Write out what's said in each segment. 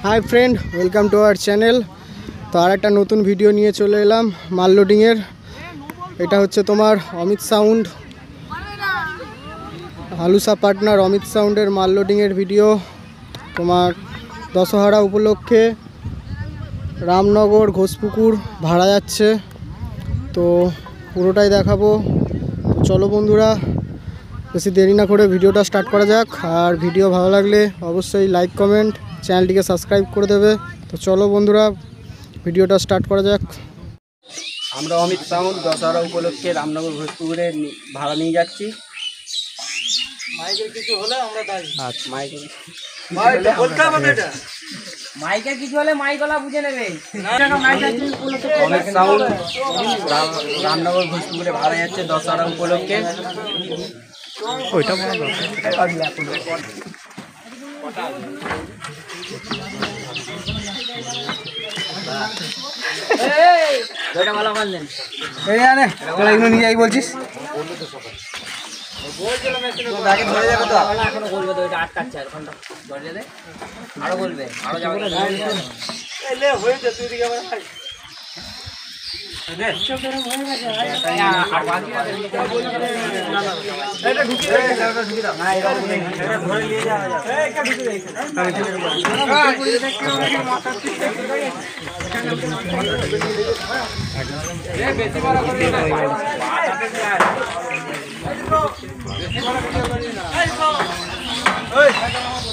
Hi friend, welcome to our channel. তো আর একটা নতুন ভিডিও নিয়ে চলে এলাম মাল লোডিংয়ের। এটা হচ্ছে তোমার অমিত সাউন্ড, হালুসা পার্টনার অমিত সাউন্ডের মাল লোডিংয়ের ভিডিও। তোমার দশহরা উপলক্ষে রামনগর ঘোষপুকুর ভাড়া যাচ্ছে, তো পুরোটাই দেখাবো। চলো বন্ধুরা, বেশি দেরি না করে ভিডিওটা স্টার্ট করা যাক। আর ভিডিও ভালো লাগলে অবশ্যই লাইক কমেন্ট, চ্যানেলটিকে সাবস্ক্রাইব করে দেবে। তো চলো বন্ধুরা, ভিডিওটা স্টার্ট করা যাক। আমরা অমিত সাউন্ড দশহরা উপলক্ষে রামনগর ঘোষপুকুরে ভাড়া নিয়ে যাচ্ছি। মাইকের কিছু হলে আমরা দাঁড়ি। আচ্ছা, মাইকের কিছু হলে মাইকলা বুঝে নেবে। অমিত সাউন্ড রামনগর ঘোষপুকুরে ভাড়া যাচ্ছে দশহরা উপলক্ষে। ওইটা নিয়ে যাই বলছিস? আরো বলবে, আরো যাবে।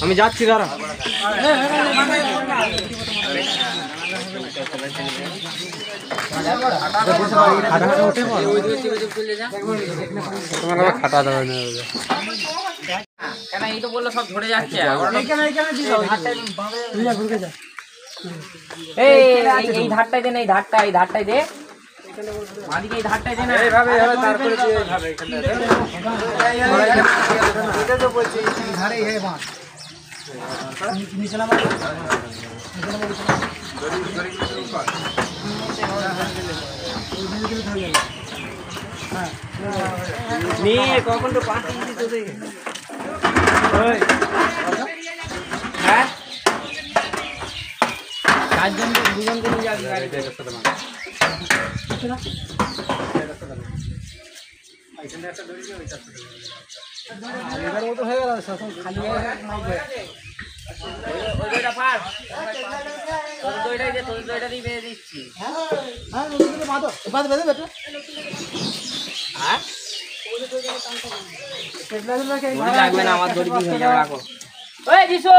আমি যাচ্ছি দাঁড়া। খাটা দেবে না কেন? এই তো বললো সব ধরে যাচ্ছে। এই ধারটাই দে না, এই ধারটাই দে। মাদিকে এই ধারটাই দে না। এইভাবে তার করে দিয়ে এইভাবে এটা তো বলছি এই ধারে হে বাঁশ নিচে নামা নিয়ে কখন তো 5 ইঞ্চি তো দে। ওই হ্যাঁ, চারজন দুজন করে যাবে গাড়িতে। আমার দড়ি হয়ে যাবে। রাখো। ওই দিশো